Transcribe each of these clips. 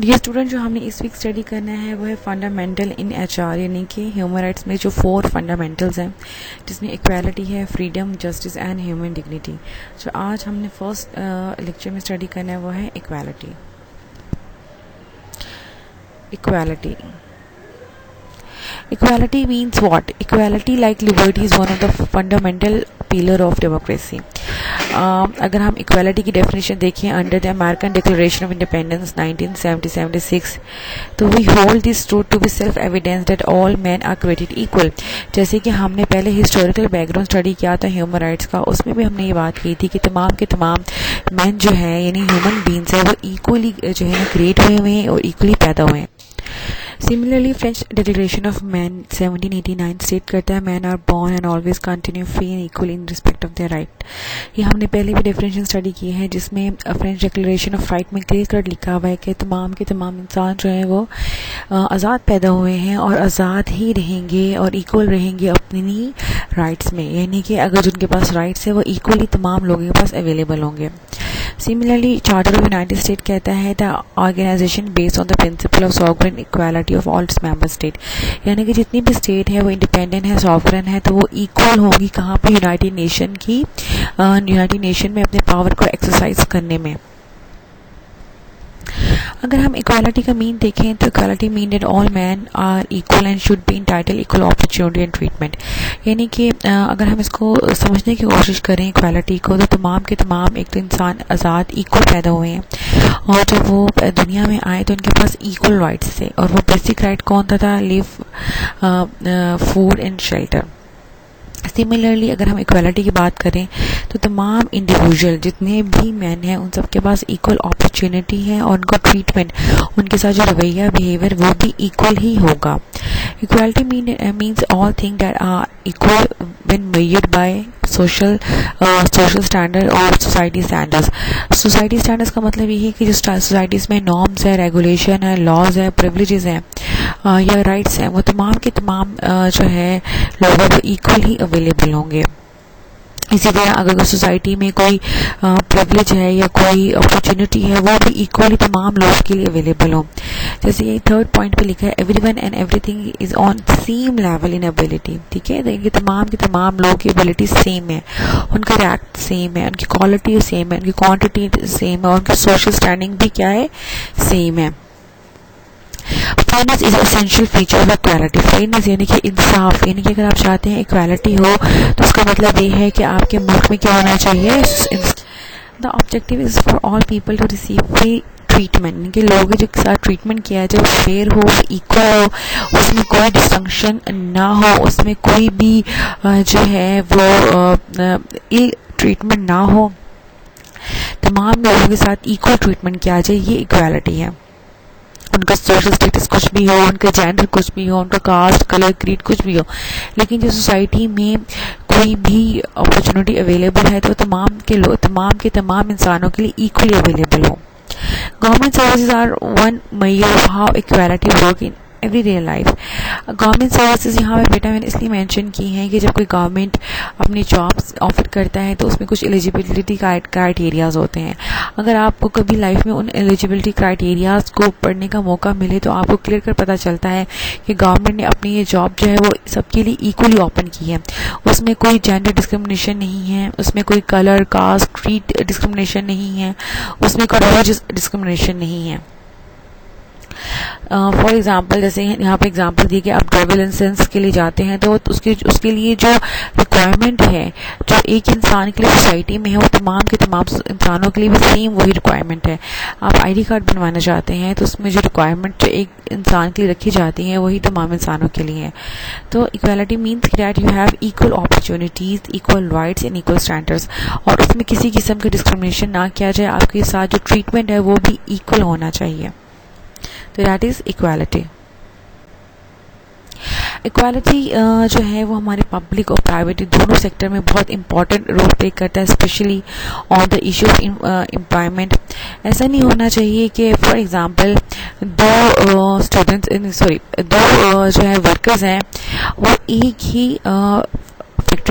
Dear student, जो हमने इस वीक स्टडी करना है वो है फंडामेंटल इन एचआर, यानी कि ह्यूमन राइट्स में जो 4 फंडामेंटल्स हैं जिसमें इक्वालिटी है, freedom, justice and human dignity. जो आज हमने फर्स्ट लेक्चर में स्टडी करना है वो है equality. Equality means what? Equality, like liberty, is one of the fundamental pillar of democracy. अगर हम इक्वालिटी की डेफिनेशन देखें under the American declaration of independence 1976, तो we hold this truth to be self evidence that all man are created equal. जैसे कि हमने पहले historical background study किया था ह्यूमन राइट्स का, उसमें भी हमने ये बात की थी कि तमाम के तमाम मैन जो है यानी ह्यूमन बींग्स है वो इक्वली जो है क्रिएट हुए हैं और इक्वली पैदा हुए हैं। Similarly, French Declaration of Man 1789 state करता है man are born and always continue free and equal in respect of their right. ये हमने पहले भी डेफिनेशन स्टडी की है जिसमें फ्रेंच डिक्लेरेशन ऑफ राइट में क्लियर कट लिखा हुआ है कि तमाम के तमाम इंसान जो है वो आज़ाद पैदा हुए हैं और आज़ाद ही रहेंगे और इक्वल रहेंगे अपनी राइट्स में, यानी कि अगर जिनके पास राइट्स है वो इक्वली तमाम लोगों के पास अवेलेबल होंगे। Similarly, Charter of United States कहता है the organization based on the principle of sovereign equality of all its member state, यानी कि जितनी भी स्टेट है वो इंडिपेंडेंट है, सॉवरन है, तो वो इक्वल होगी कहाँ पे? यूनाइटेड नेशन में अपने पावर को एक्सरसाइज करने में। अगर हम इक्वालिटी का मीन देखें तो equality mean that all man are equal and should be entitle equal opportunity and treatment, यानी कि अगर हम इसको समझने की कोशिश करें इक्वालिटी को, तो तमाम के तमाम एक तो इंसान आज़ाद इक्वल पैदा हुए हैं और जब वो दुनिया में आए तो उनके पास इक्वल राइट्स थे और वो बेसिक राइट कौन था? Live, food and shelter. Similarly अगर हम इक्वालिटी की बात करें तो तमाम इंडिविजुअल जितने भी मैन हैं उन सब के पास इक्वल अपॉर्चुनिटी है और उनका ट्रीटमेंट, उनके साथ जो रवैया बिहेवियर वो भी इक्वल ही होगा। Equality means all thing that are equal when measured by social standard और सोसाइटी स्टैंडर्ड्स। सोसाइटी स्टैंडर्ड्स का मतलब ये है कि जो सोसाइटीज़ में नॉर्म्स है, रेगुलेशन है, लॉज है, प्रिविलेजेस हैं या राइट्स हैं, वो तमाम के तमाम जो है लोगों को इक्वल ही अवेलेबल होंगे। इसी तरह अगर कोई सोसाइटी में कोई प्रिविलेज है या कोई अपॉर्चुनिटी है वो भी इक्वली तमाम लोगों के लिए अवेलेबल हो। जैसे ये 3rd पॉइंट पे लिखा है everyone and everything is on same level in ability, ठीक है? देखिए तमाम के तमाम लोगों की एबिलिटी सेम है, उनका रिएक्ट सेम है, उनकी क्वालिटी सेम है, उनकी क्वांटिटी सेम है और उनकी सोशल स्टैंडिंग भी क्या है? सेम है। Fairness is essential feature of equality. Fairness यानी कि इंसाफ, यानी कि अगर आप चाहते हैं इक्वालिटी हो तो उसका मतलब ये है कि आपके मुल्क में क्या होना चाहिए? The objective is for all people to receive free treatment, कि लोगों के साथ ट्रीटमेंट किया जाए फेयर हो, इक्वल हो, उसमें कोई डिस्टिंक्शन ना हो, उसमें कोई भी जो है वो इल ट्रीटमेंट ना हो, तमाम लोगों के साथ इक्वल ट्रीटमेंट किया जाए, ये इक्वालिटी है। उनका सोशल स्टेटस कुछ भी हो, उनका जेंडर कुछ भी हो, उनका कास्ट, कलर, क्रीड कुछ भी हो, लेकिन जो सोसाइटी में कोई भी अपॉर्चुनिटी अवेलेबल है तो तमाम के तमाम इंसानों के लिए इक्वली अवेलेबल हो। Government services are one major of how equality work in everyday life. Government services यहाँ पे बेटा मैंने इसलिए मेंशन की हैं कि जब कोई गवर्नमेंट अपनी जॉब्स ऑफर करता है तो उसमें कुछ एलिजिबिलिटी क्राइटेरियाज होते हैं। अगर आपको कभी लाइफ में उन एलिजिबिलिटी क्राइटेरियाज को पढ़ने का मौका मिले तो आपको क्लियर कर पता चलता है कि गवर्नमेंट ने अपनी ये जॉब जो है वो सबके लिए इक्वली ओपन की है। उसमें कोई जेंडर डिस्क्रिमिनेशन नहीं है, उसमें कोई कलर, कास्ट, क्रीड डिस्क्रिमिनेशन नहीं है, उसमें कोई रिलीजियस डिस्क्रिमिनेशन नहीं है। फॉर एग्जाम्पल जैसे यहाँ पे एग्जाम्पल दिए कि आप ड्राइविंग लाइसेंस के लिए जाते हैं तो उसके लिए जो रिक्वायरमेंट है जो एक इंसान के लिए सोसाइटी में है वो तमाम के तमाम इंसानों के लिए भी सेम वही रिक्वायरमेंट है। आप आईडी कार्ड बनवाना चाहते हैं तो उसमें जो रिक्वायरमेंट जो एक इंसान के लिए रखी जाती है वही तमाम इंसानों के लिए है। तो equality means that you have equal opportunities, equal rights and equal standards, और उसमें किसी किस्म का डिस्क्रिमिनेशन ना किया जाए, आपके साथ जो ट्रीटमेंट है वो भी इक्वल होना चाहिए। तो दैट इज इक्वालिटी। इक्वालिटी जो है वो हमारे पब्लिक और प्राइवेट दोनों सेक्टर में बहुत इंपॉर्टेंट रोल प्ले करता है, specially on the issue of employment. ऐसा नहीं होना चाहिए कि फॉर एग्जांपल दो जो है वर्कर्स हैं वो एक ही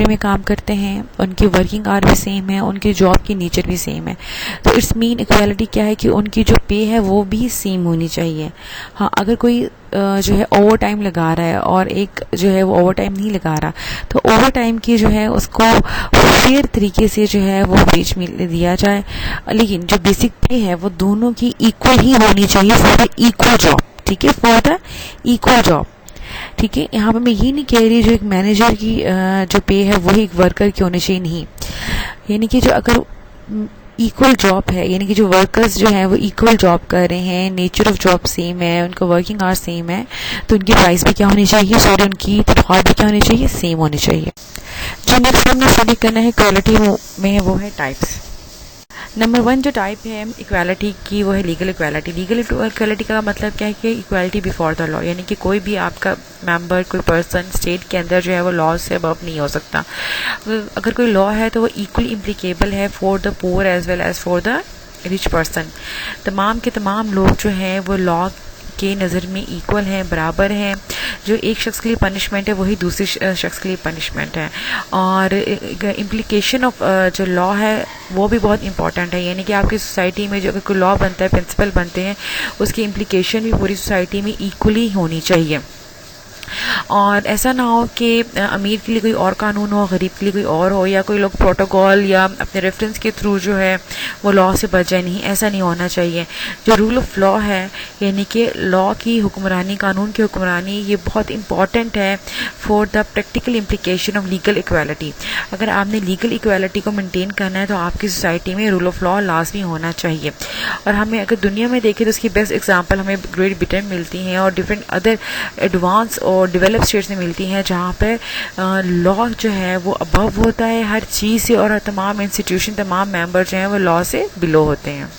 फैक्ट्री में काम करते हैं, उनकी वर्किंग आवर भी सेम है, उनकी जॉब की नेचर भी सेम है। तो इट्स मीन इक्वालिटी क्या है कि उनकी जो पे है वो भी सेम होनी चाहिए। हाँ, अगर कोई जो है ओवर टाइम लगा रहा है और एक जो है वो ओवर टाइम नहीं लगा रहा, तो ओवर टाइम की जो है उसको फेयर तरीके से जो है वो वेज दिया जाए, लेकिन जो बेसिक पे है वो दोनों की इक्वल ही होनी चाहिए फॉर द इक्वल जॉब। ठीक है, फॉर द इक्वल जॉब। ठीक है, यहाँ पे मैं ये नहीं कह रही जो एक मैनेजर की जो पे है वही एक वर्कर की होनी चाहिए, नहीं। यानी कि जो अगर इक्वल जॉब है, यानी कि जो वर्कर्स जो है वो इक्वल जॉब कर रहे हैं, नेचर ऑफ जॉब सेम है, उनका वर्किंग आवर सेम है, तो उनकी प्राइस भी क्या होनी चाहिए, सॉरी उनकी तनख्वाह भी क्या होनी चाहिए, सेम होनी चाहिए। जो नेक्स्ट हमने स्टडी करना है इक्वालिटी में वो है टाइप्स। नंबर 1 जो टाइप है इक्वालिटी की वो है लीगल इक्वालिटी। लीगल इक्वालिटी का मतलब क्या है कि इक्वालिटी बिफोर द लॉ, यानी कि कोई भी आपका मेंबर, कोई पर्सन स्टेट के अंदर जो है वो लॉ से अबव नहीं हो सकता। अगर कोई लॉ है तो वो इक्वली इम्प्लीकेबल है for the poor as well as for the rich person. तमाम के तमाम लोग जो हैं वो लॉ के नज़र में इक्वल हैं, बराबर हैं। जो एक शख्स के लिए पनिशमेंट है वही दूसरे शख्स के लिए पनिशमेंट है। और इम्प्लीकेशन ऑफ जो लॉ है वो भी बहुत इंपॉर्टेंट है, यानी कि आपकी सोसाइटी में जो अगर कोई लॉ बनता है, प्रिंसिपल बनते हैं, उसकी इम्प्लीकेशन भी पूरी सोसाइटी में इक्वली होनी चाहिए। और ऐसा ना हो कि अमीर के लिए कोई और कानून हो, गरीब के लिए कोई और हो, या कोई लोग प्रोटोकॉल या अपने रेफरेंस के थ्रू जो है वो लॉ से बच जाए। नहीं, ऐसा नहीं होना चाहिए। जो रूल ऑफ लॉ है, यानी कि लॉ की हुक्मरानी, कानून की हुक्मरानी, ये बहुत इंपॉर्टेंट है for the practical implication of legal equality. अगर आपने लीगल इक्वालिटी को मेंटेन करना है तो आपकी सोसाइटी में रूल ऑफ लॉ लाजमी होना चाहिए। और हमें अगर दुनिया में देखें तो उसकी बेस्ट एग्जाम्पल हमें ग्रेट ब्रिटेन मिलती हैं और डिफरेंट अदर एडवांस और डेवलप स्टेट्स में मिलती हैं, जहाँ पे लॉ जो है वो अबव होता है हर चीज़ से, और तमाम इंस्टीट्यूशन, तमाम मेंबर जो हैं वो लॉ से बिलो होते हैं।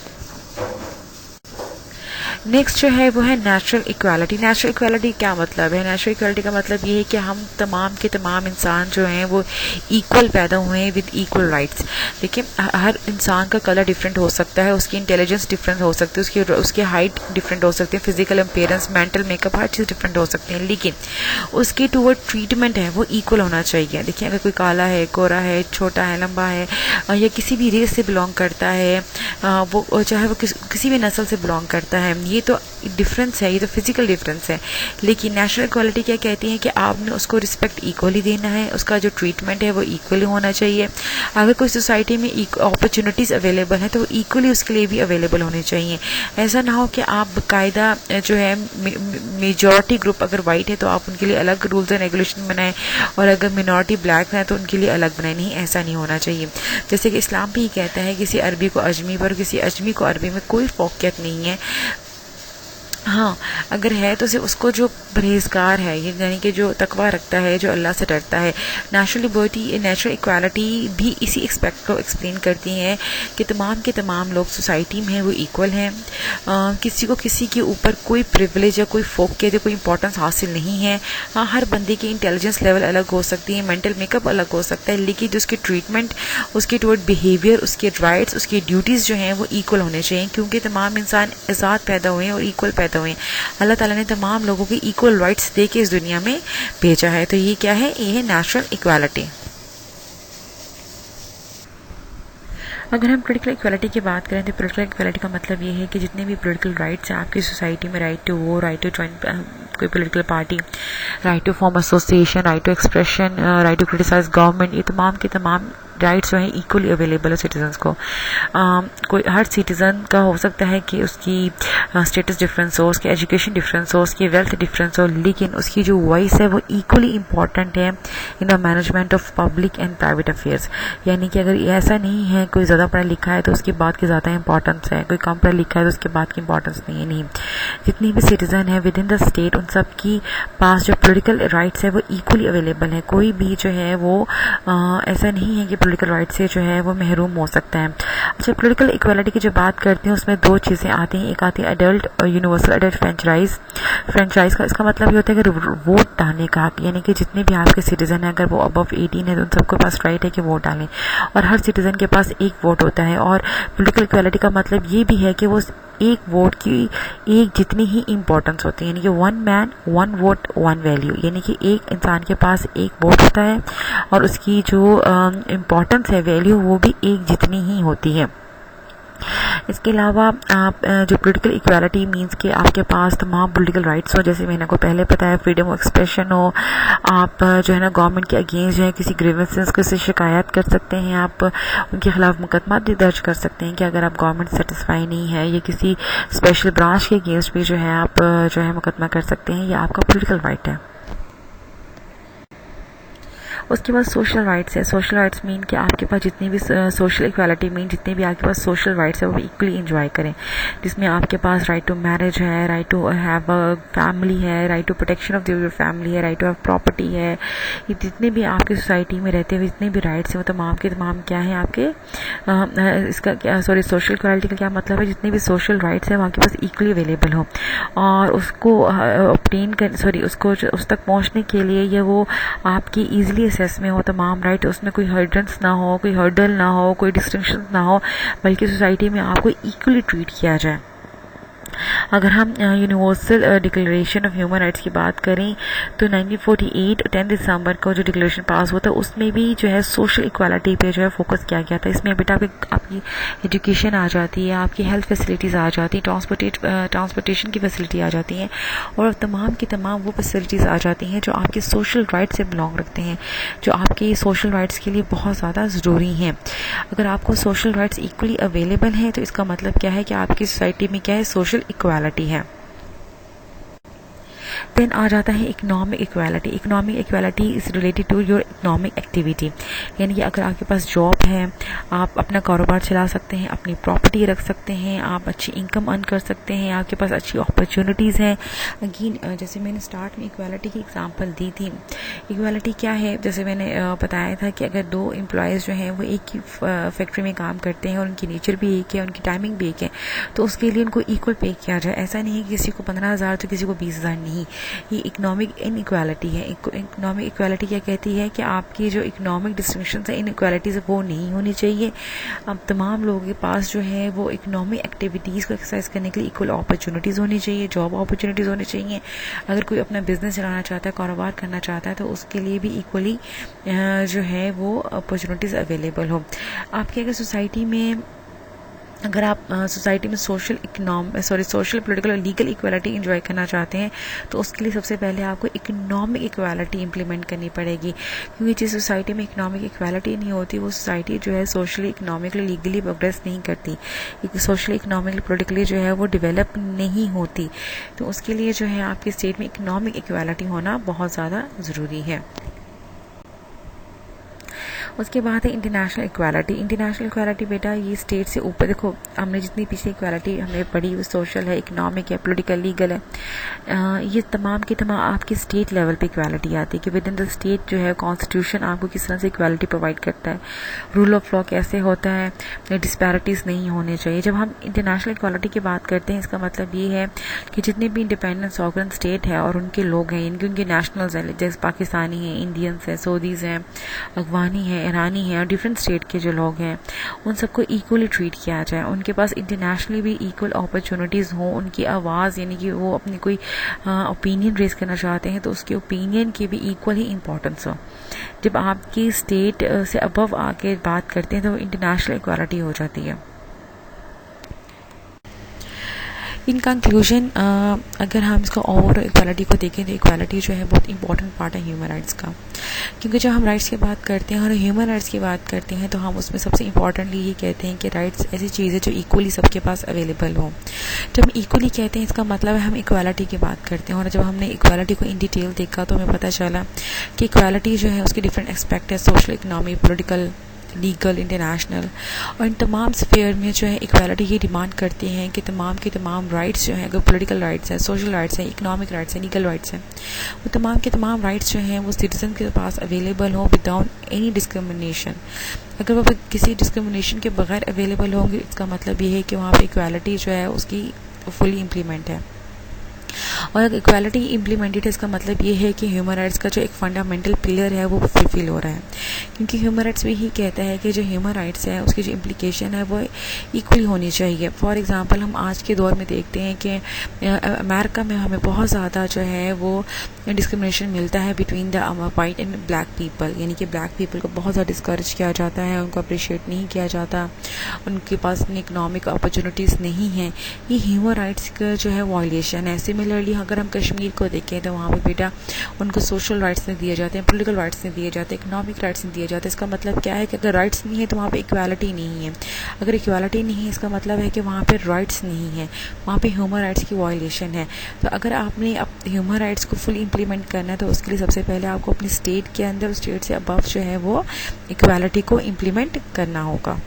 नेक्स्ट जो है वो है नेचुरल इक्वालिटी। नेचुरल इक्वालिटी क्या मतलब है? नेचुरल इक्वालिटी का मतलब ये है कि हम तमाम के तमाम इंसान जो हैं वो इक्वल पैदा हुए हैं विद इक्वल राइट्स। देखिए, हर इंसान का कलर डिफरेंट हो सकता है, उसकी इंटेलिजेंस डिफरेंट हो सकती है, उसकी हाइट डिफरेंट हो सकती है, फिजिकल अपीयरेंस, मेंटल मेकअप, हर चीज़ डिफरेंट हो सकती है, लेकिन उसकी टूवर्ड ट्रीटमेंट है वो इक्वल होना चाहिए। देखिए, अगर कोई काला है, गोरा है, छोटा है, लंबा है, या किसी भी रेस से बिलोंग करता है, वो चाहे वो किसी भी नस्ल से बिलोंग करता है, ये तो डिफरेंस है, ये तो फिजिकल डिफरेंस है। लेकिन नेचुरल इक्वालिटी क्या कहती है कि आपने उसको रिस्पेक्ट इक्वली देना है, उसका जो ट्रीटमेंट है वो इक्वली होना चाहिए। अगर कोई सोसाइटी में अपॉर्चुनिटीज़ अवेलेबल है तो वो इक्वली उसके लिए भी अवेलेबल होने चाहिए। ऐसा ना हो कि आप बाकायदा जो है मेजॉरिटी ग्रुप अगर वाइट है तो आप उनके लिए अलग रूल्स एंड रेगुलेशन बनाएं, और अगर मिनॉरिटी ब्लैक है तो उनके लिए अलग बनाएं। नहीं, ऐसा नहीं होना चाहिए। जैसे कि इस्लाम भी कहता है किसी अरबी को अजमी पर, किसी अजमी को अरबी में कोई फौकियत नहीं है। हाँ, अगर है तो सिर्फ उसको जो परहेजगार है, यानी कि जो तकवा रखता है, जो अल्लाह से डरता है। नेचुरल इक्वालिटी भी इसी एक्सपेक्ट को एक्सप्लेन करती हैं कि तमाम के तमाम लोग सोसाइटी में वो इक्वल हैं। किसी को किसी के ऊपर कोई प्रिविलेज या कोई फोकियत या कोई इंपॉर्टेंस हासिल नहीं है। हाँ, हर बंदे की इंटेलिजेंस लेवल अलग हो सकती है, मेंटल मेकअप अलग हो सकता है, लेकिन जो उसकी ट्रीटमेंट, उसके टुवर्ड बिहेवियर, उसके राइट्स, उसकी ड्यूटीज़ जो हैं वो इक्वल होने चाहिए, क्योंकि तमाम इंसान आज़ाद पैदा हुए हैं और इक्वल पैदा हुए हैं। अल्लाह ताला ने तमाम लोगों की इक्वल राइट्स दे के इस दुनिया में भेजा है। तो ये क्या है? ये है नेचुरल इक्वालिटी। अगर हम पोलिटिकल इक्वालिटी की बात करें तो पोलिटिकल इक्वालिटी का मतलब ये है कि जितने भी पोलिटिकल राइट्स हैं आपकी सोसाइटी में, right to vote, right to join कोई political party, right to form association, right to expression, right to criticise government, ये तमाम के तमाम राइट्स जो हैं इक्वली अवेलेबल है सिटीजन्स को। कोई हर सिटीज़न का हो सकता है कि उसकी स्टेटस डिफरेंस हो, उसकी एजुकेशन डिफरेंस हो, उसकी वेल्थ डिफरेंस हो, लेकिन उसकी जो वॉइस है वो इक्वली इम्पॉर्टेंट है in the management of public and private affairs. यानी कि अगर ऐसा नहीं है कोई ज़्यादा पढ़ा लिखा है तो उसकी बात की ज़्यादा इंपॉर्टेंस है, कोई कम पढ़ा लिखा है तो उसकी बात की इंपॉर्टेंस नहीं है। नहीं, जितनी भी सिटीज़न है विद इन द स्टेट, उन सब की पास जो पोलिटिकल राइट्स है वो इक्वली अवेलेबल है। कोई भी जो है वो ऐसा नहीं है कि पोलिटिकल राइट से जो है वो महरूम हो सकता है। अच्छा, पोलिटिकल इक्वालिटी की जब बात करते हैं उसमें दो चीज़ें आती हैं। एक आती है एडल्ट और यूनिवर्सल एडल्ट फ्रेंचाइज का इसका मतलब ये होता है कि वोट डालने का हक, यानी कि जितने भी आपके सिटीज़न हैं अगर वो अबव 18 है तो उन सबके पास राइट है कि वोट डालें, और हर सिटीज़न के पास एक वोट होता है। और पोलिटिकल इक्वालिटी का मतलब ये भी है कि वो एक वोट की एक जितनी ही इम्पोर्टेंस होती है, यानी कि 1 मैन 1 वोट 1 वैल्यू, यानी कि एक इंसान के पास एक वोट होता है और उसकी जो इम्पोर्टेंस है, वैल्यू, वो भी एक जितनी ही होती है। इसके अलावा आप जो पॉलिटिकल इक्वालिटी मींस कि आपके पास तमाम पॉलिटिकल राइट्स हो, जैसे मैंने को पहले बताया, फ्रीडम ऑफ एक्सप्रेशन हो, आप जो है ना गवर्नमेंट के अगेंस्ट जो है किसी ग्रीवेंसेस को से शिकायत कर सकते हैं, आप उनके खिलाफ मुकदमा भी दर्ज कर सकते हैं कि अगर आप गवर्नमेंट सेटिस्फाई नहीं है, या किसी स्पेशल ब्रांच के अगेंस्ट भी जो है आप जो है मुकदमा कर सकते हैं, ये आपका पॉलिटिकल राइट है। उसके बाद सोशल राइट्स है। सोशल राइट्स मीन कि आपके पास जितनी भी सोशल इक्वालिटी मीन जितने भी आपके पास सोशल राइट्स है वो इक्वली एंजॉय करें, जिसमें आपके पास राइट टू मैरिज है, right to have a family है, right to protection of your family है, राइट टू हैव प्रॉपर्टी है। ये जितने भी आपकी सोसाइटी में रहते हुए जितने भी राइट्स हैं वो तमाम के तमाम क्या है आपके इसका क्या सोशल इक्वालिटी का क्या मतलब है, जितने भी सोशल राइट्स हैं वो आपके पास इक्वली अवेलेबल हो, और उसको ऑब्टेन कर उसको उस तक पहुंचने के लिए या वो आपकी ईजिली एसेस में हो तमाम राइट, उसमें कोई हर्डल्स ना हो, कोई हर्डल ना हो, कोई डिस्टिंक्शन ना हो, बल्कि सोसाइटी में आपको इक्वली ट्रीट किया जाए। अगर हम universal declaration of human rights की बात करें तो 1948 10 दिसंबर को जो डिक्लेरेशन पास हुआ था उसमें भी जो है सोशल इक्वालिटी पे जो है फोकस किया गया था। इसमें बेटा आपकी एजुकेशन आ जाती है, आपकी हेल्थ फैसिलिटीज़ आ जाती है, ट्रांसपोर्टेशन की फैसिलिटी आ जाती हैं, और तमाम की तमाम वो फैसिलिटीज़ आ जाती हैं जो आपके सोशल राइट्स से बिलोंग रखते हैं, जो आपके सोशल राइट्स के लिए बहुत ज़्यादा ज़रूरी हैं। अगर आपको सोशल राइट्स इक्वली अवेलेबल हैं तो इसका मतलब क्या है कि आपकी सोसाइटी में क्या है, सोशल इक्वालिटी है। देन आ जाता है economic equality. Economic equality is related to your economic activity, यानी कि अगर आपके पास जॉब है, आप अपना कारोबार चला सकते हैं, अपनी प्रॉपर्टी रख सकते हैं, आप अच्छी इनकम अर्न कर सकते हैं, आपके पास अच्छी अपॉर्चुनिटीज़ हैं। अगेन जैसे मैंने स्टार्ट में इक्वालिटी की एग्जांपल दी थी, इक्वालिटी क्या है, जैसे मैंने बताया था कि अगर दो एम्प्लॉयज़ जो हैं वो एक ही फैक्ट्री में काम करते हैं और उनकी नेचर भी एक है, उनकी टाइमिंग भी एक है, तो उसके लिए उनको इक्वल पे किया जाए। ऐसा नहीं है कि किसी को 15,000 तो किसी को 20,000 नहीं, ये इकोनॉमिक इनइक्वालिटी है। इकोनॉमिक इक्वालिटी क्या कहती है कि आपकी जो इकोनॉमिक डिस्टिंक्शन है इनइक्वालिटीज वो नहीं होनी चाहिए। अब तमाम लोगों के पास जो है वो इकोनॉमिक एक्टिविटीज़ को एक्सरसाइज करने के लिए इक्वल अपॉर्चुनिटीज़ होनी चाहिए, जॉब अपॉर्चुनिटीज़ होनी चाहिए। अगर कोई अपना बिजनेस चलाना चाहता है, कारोबार करना चाहता है, तो उसके लिए भी इक्वली जो है वो अपॉर्चुनिटीज़ अवेलेबल हो। आपकी अगर सोसाइटी में अगर आप सोसाइटी में सोशल पॉलिटिकल और लीगल इक्वालिटी एंजॉय करना चाहते हैं तो उसके लिए सबसे पहले आपको इकोनॉमिक इक्वालिटी इंप्लीमेंट करनी पड़ेगी, क्योंकि जिस सोसाइटी में इकोनॉमिक इक्वालिटी नहीं होती वो सोसाइटी जो है सोशली इकोनॉमिकली लीगली प्रोग्रेस नहीं करती, सोशली इकोनॉमिकली पॉलिटिकली जो है वो डेवलप नहीं होती। तो उसके लिए जो है आपके स्टेट में इकोनॉमिक इक्वालिटी होना बहुत ज़्यादा ज़रूरी है। उसके बाद है इंटरनेशनल इक्वालिटी। इंटरनेशनल इक्वालिटी बेटा ये स्टेट से ऊपर, देखो हमने जितनी पीछे इक्वालिटी हमने पढ़ी वो सोशल है, इकोनॉमिक है, पॉलिटिकल, लीगल है, ये तमाम की तमाम आपकी स्टेट लेवल पे इक्वालिटी आती है कि विद इन द स्टेट जो है कॉन्स्टिट्यूशन आपको किस तरह से इक्वालिटी प्रोवाइड करता है, रूल ऑफ लॉ कैसे होता है, डिस्पैरिटीज़ नहीं होने चाहिए। जब हम इंटरनेशनल इक्वालिटी की बात करते हैं इसका मतलब ये है कि जितने भी इंडिपेंडेंट सॉवरेन स्टेट है और उनके लोग हैं, इनके उनके नेशनल्स हैं, जैसे पाकिस्तानी हैं, इंडियंस हैं, सऊदीज़ हैं, अफगानी हैं, ईरानी हैं, और डिफरेंट स्टेट के जो लोग हैं उन सबको इक्वली ट्रीट किया जाए, उनके पास इंटरनेशनली भी इक्वल अपॉर्चुनिटीज़ हों, उनकी आवाज़ यानी कि वो अपनी कोई ओपिनियन रेज करना चाहते हैं तो उसके ओपिनियन की भी इक्वल ही इम्पोर्टेंस हो। जब आपकी स्टेट से अबव आके बात करते हैं तो इंटरनेशनल इक्वालिटी हो जाती है। इन कंक्लूजन अगर हम इसको और इक्वालिटी को देखें तो इक्वालिटी जो है बहुत इंपॉर्टेंट पार्ट है ह्यूमन राइट्स का, क्योंकि जब हम राइट्स की बात करते हैं और ह्यूमन राइट्स की बात करते हैं तो हम उसमें सबसे इंपॉर्टेंटली ये कहते हैं कि राइट्स ऐसी चीज़ है जो इक्वली सबके पास अवेलेबल हो। जब हम इक्वली कहते हैं इसका मतलब है हम इक्वालिटी की बात करते हैं, और जब हमने इक्वालिटी को इन डिटेल देखा तो हमें पता चला कि इक्वालिटी जो है उसके डिफरेंट एस्पेक्ट है, social, economic, political, legal, international, और इन तमाम स्फीयर में जो है इक्वालिटी ये डिमांड करती हैं कि तमाम के तमाम राइट्स जो हैं, अगर पॉलिटिकल राइट्स हैं, सोशल राइट्स हैं, इकोनॉमिक राइट्स हैं, लीगल राइट्स हैं, वो तमाम के तमाम राइट्स जो हैं वो सिटीजन के पास अवेलेबल हो विदाउट एनी डिस्क्रिमिनेशन। अगर वो किसी डिस्क्रिमिनेशन के बगैर अवेलेबल होंगे इसका मतलब ये है कि वहाँ पर इक्वालिटी जो है उसकी फुली इम्प्लीमेंट है। और अगर इक्वालिटी इम्प्लीमेंटेड है इसका मतलब ये है कि ह्यूमन राइट्स का जो एक फंडामेंटल पिलर है वो फुलफिल हो रहा है, क्योंकि ह्यूमन राइट्स भी ही कहता है कि जो ह्यूमन राइट्स है उसकी जो इम्प्लीकेशन है वो इक्वली होनी चाहिए। फॉर एग्ज़ाम्पल हम आज के दौर में देखते हैं कि अमेरिका में हमें बहुत ज़्यादा जो है वो डिस्क्रिमिनेशन मिलता है between the white and black people, यानी कि ब्लैक पीपल को बहुत ज़्यादा डिस्करेज किया जाता है, उनको अप्रिशिएट नहीं किया जाता, उनके पास इतनी इकोनॉमिक अपॉर्चुनिटीज़ नहीं हैं। ये ह्यूमन राइट्स का जो है वायलेशन है। सिमिलरली अगर हम कश्मीर को देखें तो वहाँ पे बेटा उनको सोशल राइट्स नहीं दिए जाते हैं, पॉलिटिकल राइट्स नहीं दिए जाते, इकोनॉमिक राइट्स नहीं दिए जाते। इसका मतलब क्या है कि अगर राइट्स नहीं है तो वहाँ पे इक्वालिटी नहीं है। अगर इक्वालिटी नहीं है इसका मतलब है कि वहाँ पे राइट्स नहीं है, वहाँ पे ह्यूमन राइट्स की वायलेशन है। तो अगर आपने ह्यूमन राइट्स को फुल इम्प्लीमेंट करना है तो उसके लिए सबसे पहले आपको अपनी स्टेट के अंदर, स्टेट से अबव जो है वो इक्वालिटी को इम्प्लीमेंट करना होगा।